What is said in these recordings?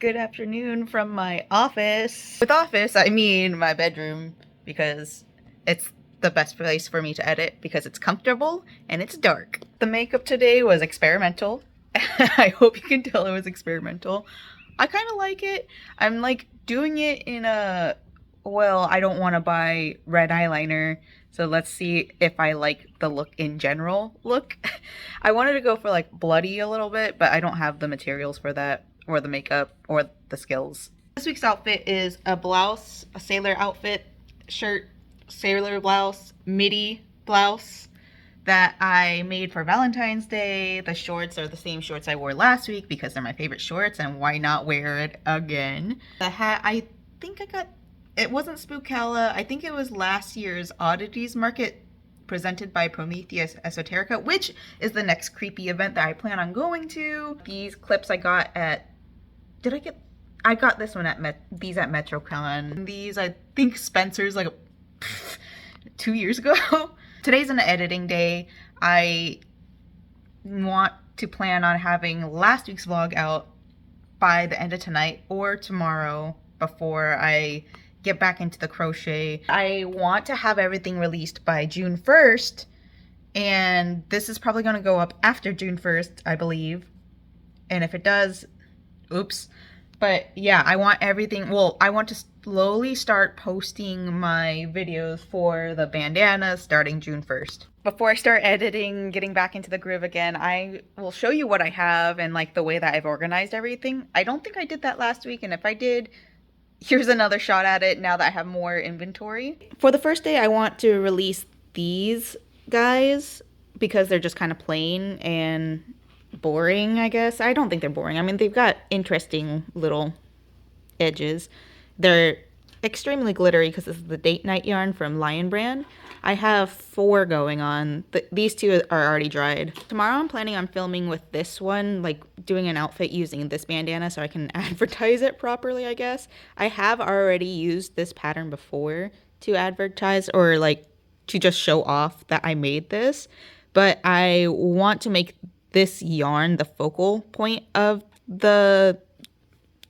Good afternoon from my office. With office, I mean my bedroom, because it's the best place for me to edit because it's comfortable and it's dark. The makeup today was experimental. I hope you can tell it was experimental. I kind of like it. I'm like doing it in a, well, I don't want to buy red eyeliner, so let's see if I like the look in general look. I wanted to go for like bloody a little bit, but I don't have the materials for that, or the makeup, or the skills. This week's outfit is a blouse, a sailor outfit, shirt, sailor blouse, midi blouse that I made for Valentine's Day. The shorts are the same shorts I wore last week because they're my favorite shorts, and why not wear it again? The hat, I think I got, it wasn't Spookala, I think it was last year's Oddities Market presented by Prometheus Esoterica, which is the next creepy event that I plan on going to. These clips I got at, I got this one at these at MetroCon. These, I think Spencer's like 2 years ago. Today's an editing day. I want to plan on having last week's vlog out by the end of tonight or tomorrow before I get back into the crochet. I want to have everything released by June 1st, and this is probably going to go up after June 1st, I believe. And if it does, oops. But yeah, I want everything, well, I want to slowly start posting my videos for the bandana starting June 1st. Before I start editing, getting back into the groove again, I will show you what I have and like the way that I've organized everything. I don't think I did that last week, and if I did, here's another shot at it now that I have more inventory. For the first day, I want to release these guys because they're just kind of plain and boring, I guess. I don't think they're boring. I mean, they've got interesting little edges. They're extremely glittery because this is the date night yarn from Lion Brand. I have 4 going on. These 2 are already dried. Tomorrow I'm planning on filming with this one, like doing an outfit using this bandana so I can advertise it properly, I guess. I have already used this pattern before to advertise, or like to just show off that I made this, but I want to make this yarn the focal point of the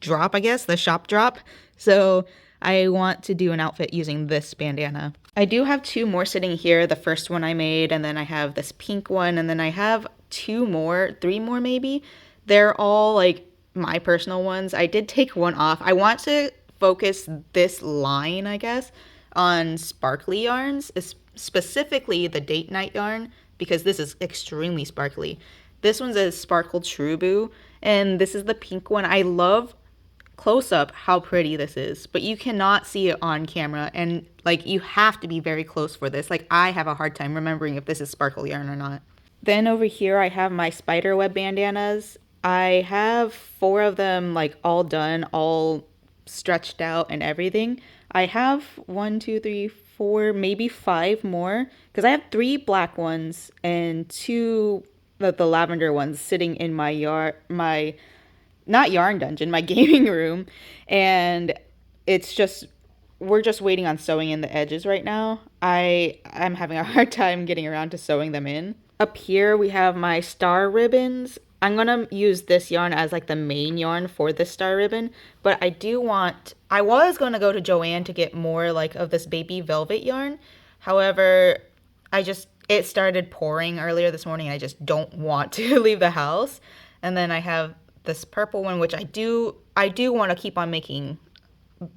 drop, I guess, the shop drop. So I want to do an outfit using this bandana. I do have 2 more sitting here. The first one I made, and then I have this pink one, and then I have 3 more maybe. They're all like my personal ones. I did take one off. I want to focus this line, I guess, on sparkly yarns, specifically the date night yarn, because this is extremely sparkly. This one's a Sparkle True Boo, and this is the pink one. I love close up how pretty this is, but you cannot see it on camera, and like you have to be very close for this. Like I have a hard time remembering if this is sparkle yarn or not. Then over here I have my spider web bandanas. I have 4 of them like all done, all stretched out and everything. I have 1, 2, 3, 4, maybe 5 more, because I have 3 black ones and 2 the lavender ones sitting in my not yarn dungeon, my gaming room, and it's just, we're just waiting on sewing in the edges right now. I'm having a hard time getting around to sewing them in. Up here we have my star ribbons. I'm gonna use this yarn as like the main yarn for this star ribbon, but I was gonna go to Joann to get more like of this baby velvet yarn. However, it started pouring earlier this morning and I just don't want to leave the house. And then I have this purple one, which I do want to keep on making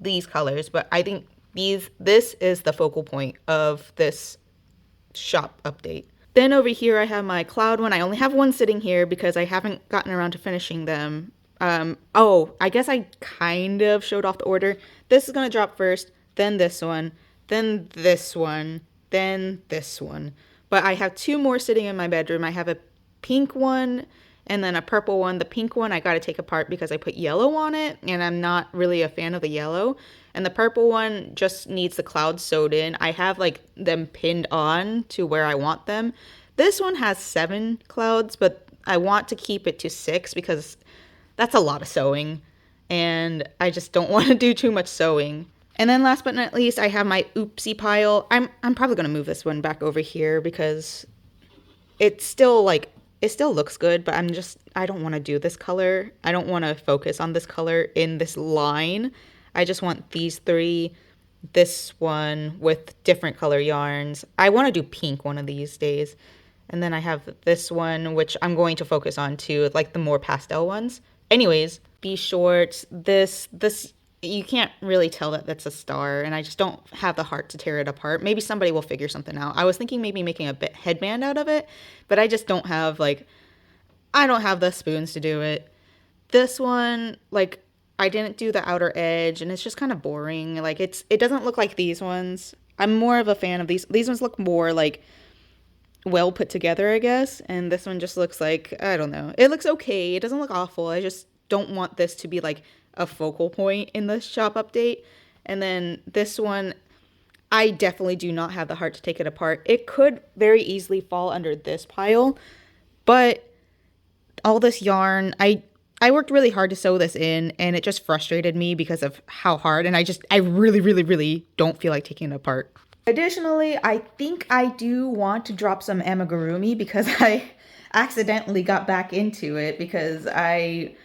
these colors, but I think this is the focal point of this shop update. Then over here I have my cloud one. I only have 1 sitting here because I haven't gotten around to finishing them. Oh, I guess I kind of showed off the order. This is gonna drop first, then this one, then this one, then this one. But I have 2 more sitting in my bedroom. I have a pink one and then a purple one. The pink one I got to take apart because I put yellow on it, and I'm not really a fan of the yellow. And the purple one just needs the clouds sewed in. I have like them pinned on to where I want them. This one has 7 clouds, but I want to keep it to 6 because that's a lot of sewing, and I just don't want to do too much sewing. And then last but not least, I have my oopsie pile. I'm probably going to move this one back over here because it's still like it still looks good, but I don't want to do this color. I don't want to focus on this color in this line. I just want these three, this one with different color yarns. I want to do pink one of these days. And then I have this one, which I'm going to focus on too, like the more pastel ones. Anyways, these shorts, this, you can't really tell that that's a star, and I just don't have the heart to tear it apart. Maybe somebody will figure something out. I was thinking maybe making a headband out of it, but I just don't have, like, I don't have the spoons to do it. This one, like, I didn't do the outer edge, and it's just kind of boring. Like, it doesn't look like these ones. I'm more of a fan of these. These ones look more, like, well put together, I guess. And this one just looks like, I don't know. It looks okay. It doesn't look awful. I just don't want this to be, like, a focal point in the shop update. And then this one, I definitely do not have the heart to take it apart. It could very easily fall under this pile, but all this yarn, I worked really hard to sew this in, and it just frustrated me because of how hard, and I really, really, really don't feel like taking it apart. Additionally, I think I do want to drop some amigurumi because I accidentally got back into it because I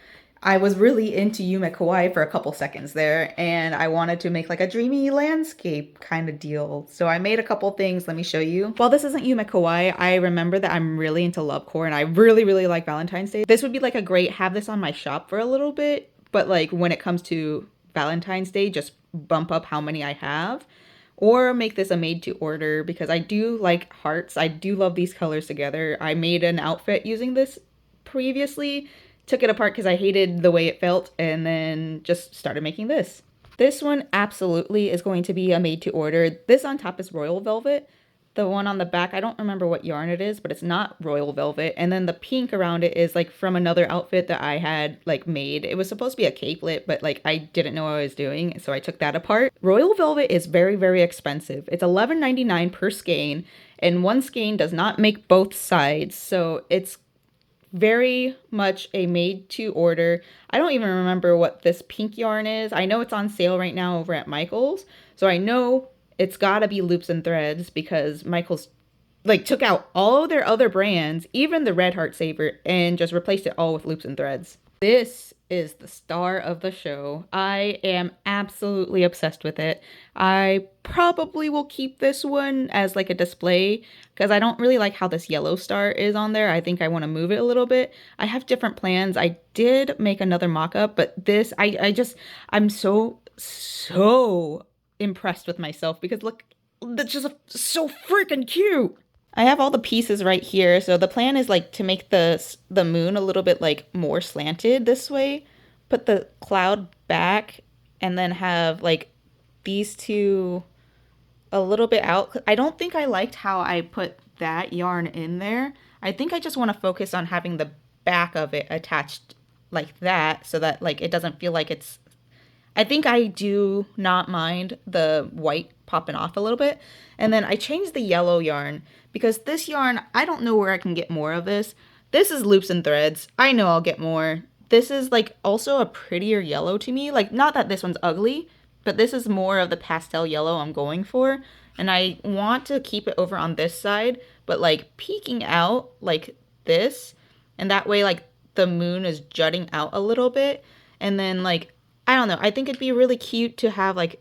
was really into Yume Kawaii for a couple seconds there, and I wanted to make like a dreamy landscape kind of deal. So I made a couple things. Let me show you. While this isn't Yume Kawaii, I remember that I'm really into lovecore and I really, really like Valentine's Day. This would be like a great have this on my shop for a little bit, but like when it comes to Valentine's Day, just bump up how many I have. Or make this a made to order because I do like hearts. I do love these colors together. I made an outfit using this previously, took it apart because I hated the way it felt, and then just started making this. This one absolutely is going to be a made to order. This on top is royal velvet. The one on the back, I don't remember what yarn it is, but it's not royal velvet. And then the pink around it is like from another outfit that I had like made. It was supposed to be a capelet, but like I didn't know what I was doing, so I took that apart. Royal velvet is very, very expensive. It's $11.99 per skein, and one skein does not make both sides, so it's very much a made to order. I don't even remember what this pink yarn is. I know it's on sale right now over at Michael's, so I know it's gotta be loops and threads because Michael's like took out all their other brands, even the Red Heart Saver, and just replaced it all with loops and threads. This is the star of the show. I am absolutely obsessed with it. I probably will keep this one as like a display because I don't really like how this yellow star is on there. I think I want to move it a little bit. I have different plans. I did make another mock-up, but this, I'm so impressed with myself because look, that's just so freaking cute. I have all the pieces right here. So the plan is like to make the moon a little bit like more slanted this way, put the cloud back, and then have like these two a little bit out. I don't think I liked how I put that yarn in there. I think I just want to focus on having the back of it attached like that so that like it doesn't feel like it's, I think I do not mind the white popping off a little bit. And then I changed the yellow yarn because this yarn, I don't know where I can get more of this. This is loops and threads. I know I'll get more. This is like also a prettier yellow to me. Like not that this one's ugly, but this is more of the pastel yellow I'm going for. And I want to keep it over on this side, but like peeking out like this. And that way like the moon is jutting out a little bit. And then like, I don't know. I think it'd be really cute to have like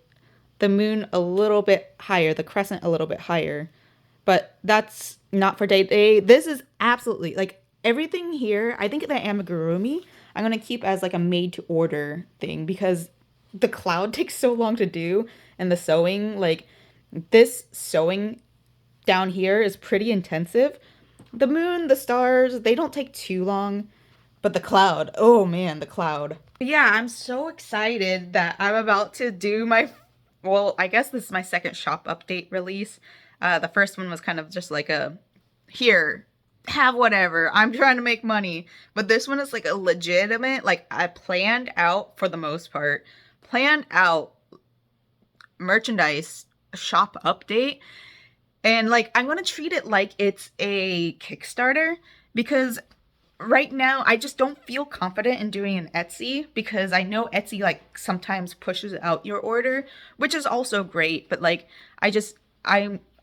the moon a little bit higher, the crescent a little bit higher. But that's not for day. This is absolutely like everything here. I think the amigurumi I'm going to keep as like a made to order thing because the cloud takes so long to do. And the sewing, like this sewing down here is pretty intensive. The moon, the stars, they don't take too long. But the cloud, oh man, the cloud. Yeah, I'm so excited that I'm about to do my, well, I guess this is my second shop update release. The first one was kind of just like a, here, have whatever, I'm trying to make money. But this one is like a legitimate, like I planned out, for the most part, planned out merchandise shop update. And like, I'm going to treat it like it's a Kickstarter because right now, I just don't feel confident in doing an Etsy because I know Etsy like sometimes pushes out your order, which is also great. But like,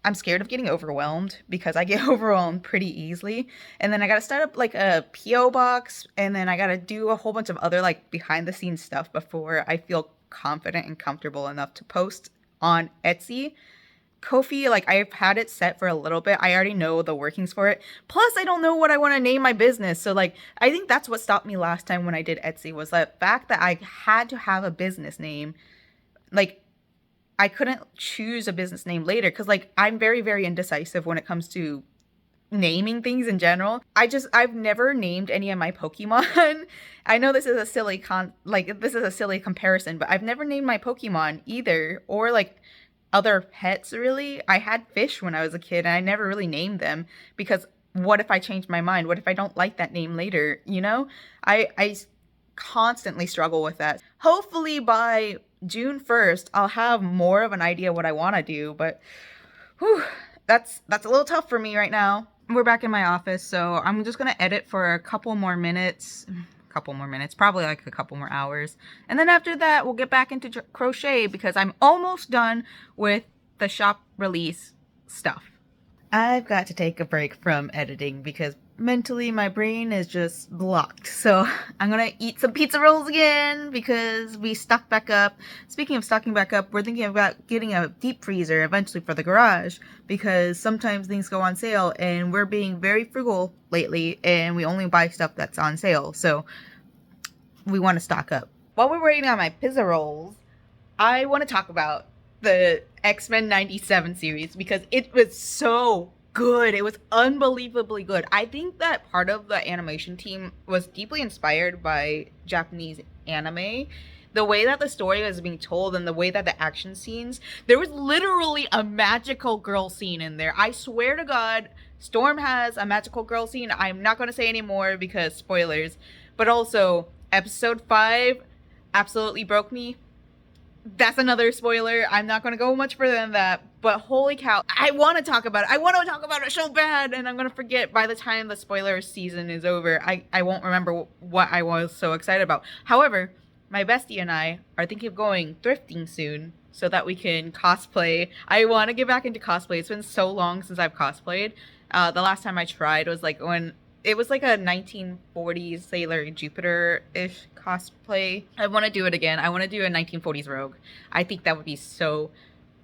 I'm scared of getting overwhelmed because I get overwhelmed pretty easily. And then I got to start up like a PO box, and then I got to do a whole bunch of other like behind the scenes stuff before I feel confident and comfortable enough to post on Etsy. Ko-fi, like I've had it set for a little bit. I already know the workings for it. Plus, I don't know what I want to name my business. So like, I think that's what stopped me last time when I did Etsy, was the fact that I had to have a business name. Like, I couldn't choose a business name later because like I'm very, very indecisive when it comes to naming things in general. I've never named any of my Pokemon. I know this is a silly comparison, but I've never named my Pokemon either, or like other pets really. I had fish when I was a kid and I never really named them because what if I change my mind? What if I don't like that name later? You know, I constantly struggle with that. Hopefully by June 1st, I'll have more of an idea what I want to do, but whew, that's a little tough for me right now. We're back in my office, so I'm just going to edit for a couple more minutes, probably like a couple more hours. And then after that, we'll get back into crochet because I'm almost done with the shop release stuff. I've got to take a break from editing because mentally my brain is just blocked. So I'm gonna eat some pizza rolls again because we stocked back up. Speaking of stocking back up, we're thinking about getting a deep freezer eventually for the garage because sometimes things go on sale and we're being very frugal lately and we only buy stuff that's on sale. So we want to stock up. While we're waiting on my pizza rolls, I want to talk about the X-Men 97 series because it was so good. It was unbelievably good. I think that part of the animation team was deeply inspired by Japanese anime. The way that the story was being told and the way that the action scenes, there was literally a magical girl scene in there. I swear to God, Storm has a magical girl scene. I'm not going to say any more because spoilers. But also, episode 5 absolutely broke me. That's another spoiler. I'm not going to go much further than that. But holy cow, I want to talk about it. I want to talk about it so bad. And I'm going to forget by the time the spoiler season is over. I won't remember what I was so excited about. However, my bestie and I are thinking of going thrifting soon so that we can cosplay. I want to get back into cosplay. It's been so long since I've cosplayed. The last time I tried was like when it was like a 1940s Sailor Jupiter-ish cosplay. I want to do it again. I want to do a 1940s Rogue. I think that would be so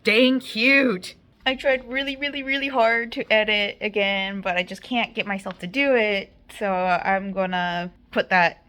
dang cute. I tried really, really, really hard to edit again, but I just can't get myself to do it. So I'm gonna put that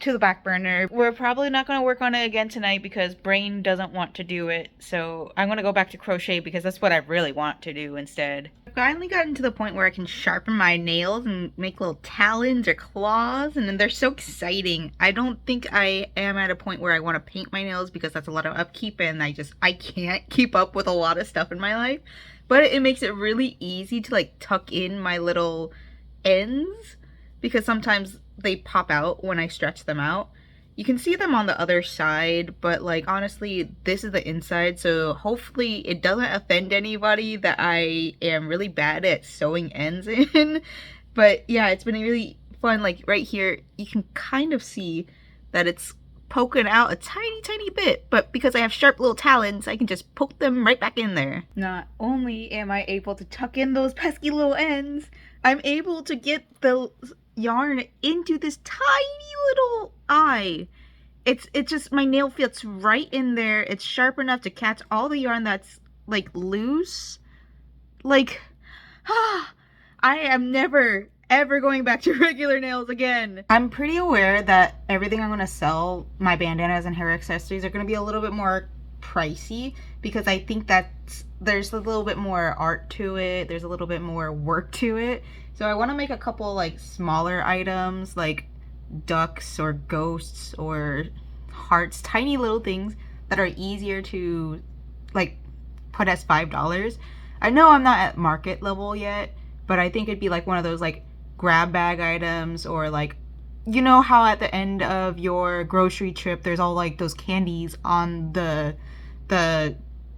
to the back burner. We're probably not going to work on it again tonight because Brain doesn't want to do it. So I'm going to go back to crochet because that's what I really want to do instead. I've finally gotten to the point where I can sharpen my nails and make little talons or claws, and then they're so exciting. I don't think I am at a point where I want to paint my nails because that's a lot of upkeep and I can't keep up with a lot of stuff in my life. But it makes it really easy to like tuck in my little ends because sometimes they pop out when I stretch them out. You can see them on the other side, but like honestly, this is the inside, so hopefully it doesn't offend anybody that I am really bad at sewing ends in. But yeah, it's been really fun. Like right here, you can kind of see that it's poking out a tiny bit, but because I have sharp little talons, I can just poke them right back in there. Not only am I able to tuck in those pesky little ends, I'm able to get the yarn into this tiny little eye. It's just, my nail fits right in there. It's sharp enough to catch all the yarn that's like loose. Like, I am never ever going back to regular nails again. I'm pretty aware that everything I'm going to sell, my bandanas and hair accessories, are going to be a little bit more pricey because I think that there's a little bit more art to it. There's a little bit more work to it. So I want to make a couple like smaller items like ducks or ghosts or hearts, tiny little things that are easier to like put as $5. I know I'm not at market level yet, but I think it'd be like one of those like grab bag items, or like, you know how at the end of your grocery trip there's all like those candies on the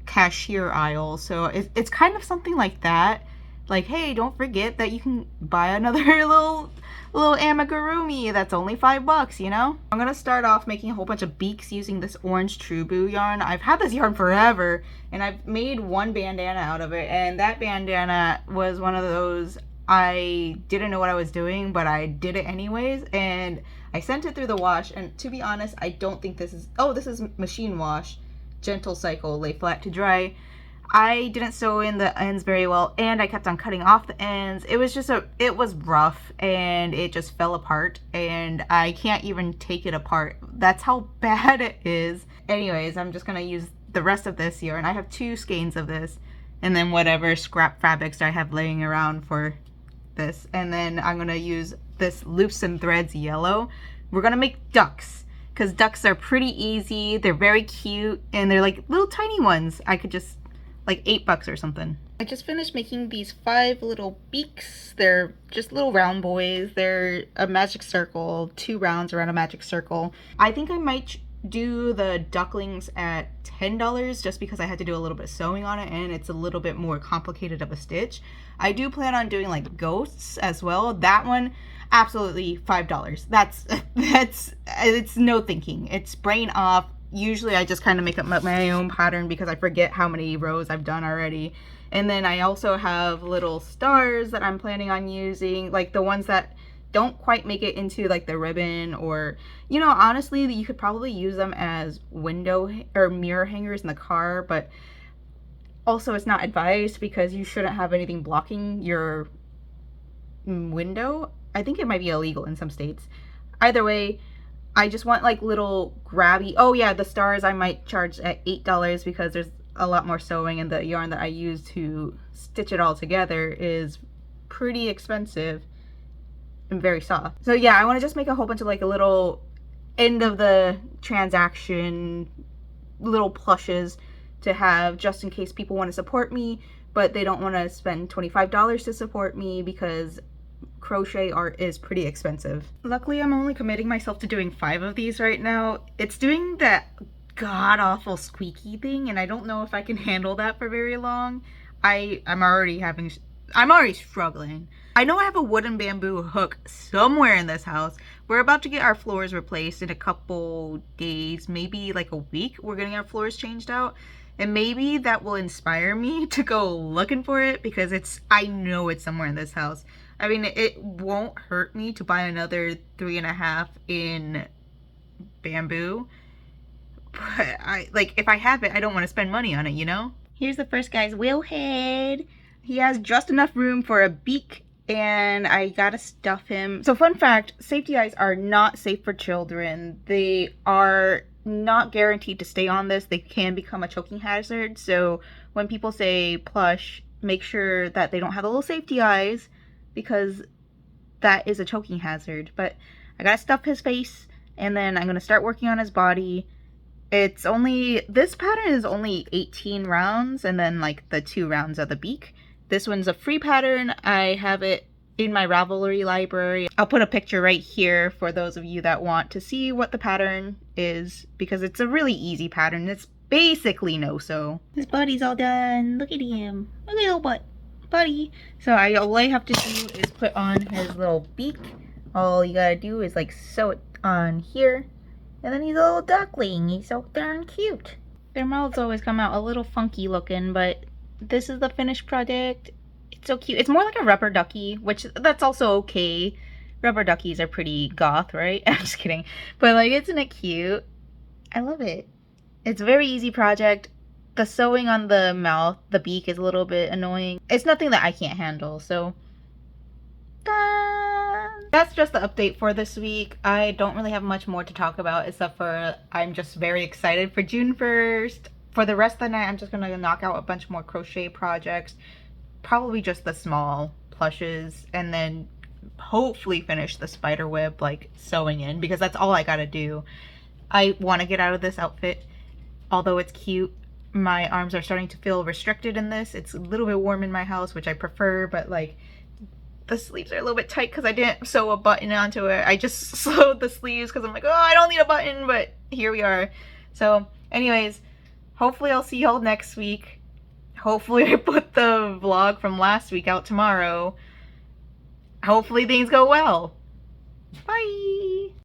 cashier aisle. So it's kind of something like that, Like, hey, don't forget that you can buy another little amigurumi that's only $5, you know? I'm gonna start off making a whole bunch of beaks using this orange Trubu yarn. I've had this yarn forever, and I've made one bandana out of it, and that bandana was one of those I didn't know what I was doing, but I did it anyways, and I sent it through the wash, and to be honest, I don't think this is, oh, this is machine wash, gentle cycle, lay flat to dry. I didn't sew in the ends very well, and I kept on cutting off the ends. It was just it was rough, and it just fell apart, and I can't even take it apart. That's how bad it is. Anyways, I'm just gonna use the rest of this yarn. I have 2 skeins of this, and then whatever scrap fabrics I have laying around for this. And then I'm gonna use this Loops and Threads yellow. We're gonna make ducks, because ducks are pretty easy. They're very cute, and they're like little tiny ones. I could just, like $8 or something. I just finished making these 5 little beaks. They're just little round boys. They're a magic circle, 2 rounds around a magic circle. I think I might do the ducklings at $10 just because I had to do a little bit of sewing on it, and it's a little bit more complicated of a stitch. I do plan on doing like ghosts as well. That one, absolutely $5. That's it's no thinking. It's brain off. Usually I just kind of make up my own pattern because I forget how many rows I've done already. And then I also have little stars that I'm planning on using, like the ones that don't quite make it into like the ribbon, or, you know, honestly, you could probably use them as window or mirror hangers in the car, but also it's not advised because you shouldn't have anything blocking your window. I think it might be illegal in some states. Either way, I just want like little grabby, oh yeah, the stars I might charge at $8 because there's a lot more sewing, and the yarn that I use to stitch it all together is pretty expensive and very soft. So yeah, I want to just make a whole bunch of like a little end of the transaction little plushes to have just in case people want to support me, but they don't want to spend $25 to support me because crochet art is pretty expensive. Luckily, I'm only committing myself to doing 5 of these right now. It's doing that god-awful squeaky thing, and I don't know if I can handle that for very long. I'm already struggling. I know I have a wooden bamboo hook somewhere in this house. We're about to get our floors replaced in a couple days, maybe like a week. We're getting our floors changed out, and maybe that will inspire me to go looking for it, because I know it's somewhere in this house. I mean, it won't hurt me to buy another 3.5 in bamboo, but if I have it, I don't want to spend money on it, you know? Here's the first guy's wheel head. He has just enough room for a beak, and I gotta stuff him. So fun fact, safety eyes are not safe for children. They are not guaranteed to stay on this. They can become a choking hazard. So when people say plush, make sure that they don't have the little safety eyes, because that is a choking hazard. But I gotta stuff his face, and then I'm gonna start working on his body. This pattern is only 18 rounds, and then like the 2 rounds of the beak. This one's a free pattern. I have it in my Ravelry library. I'll put a picture right here for those of you that want to see what the pattern is, because it's a really easy pattern. It's basically no-sew. His body's all done. Look at him. Look at his little butt. Buddy. So all I have to do is put on his little beak. All you gotta do is like sew it on here. And then he's a little duckling. He's so darn cute. Their mouths always come out a little funky looking, but this is the finished product. It's so cute. It's more like a rubber ducky, which that's also okay. Rubber duckies are pretty goth, right? I'm just kidding. But like, isn't it cute? I love it. It's a very easy project. The sewing on the mouth, the beak, is a little bit annoying. It's nothing that I can't handle, so that's just the update for this week. I don't really have much more to talk about, except for I'm just very excited for June 1st. For the rest of the night, I'm just gonna knock out a bunch more crochet projects, probably just the small plushes, and then hopefully finish the spider web like sewing in, because that's all I gotta do. I want to get out of this outfit, although it's cute. My arms are starting to feel restricted in this. It's a little bit warm in my house, which I prefer, but like the sleeves are a little bit tight because I didn't sew a button onto it. I just sewed the sleeves because I'm like, oh, I don't need a button, but here we are. So anyways, hopefully I'll see y'all next week. Hopefully I put the vlog from last week out tomorrow. Hopefully things go well. Bye!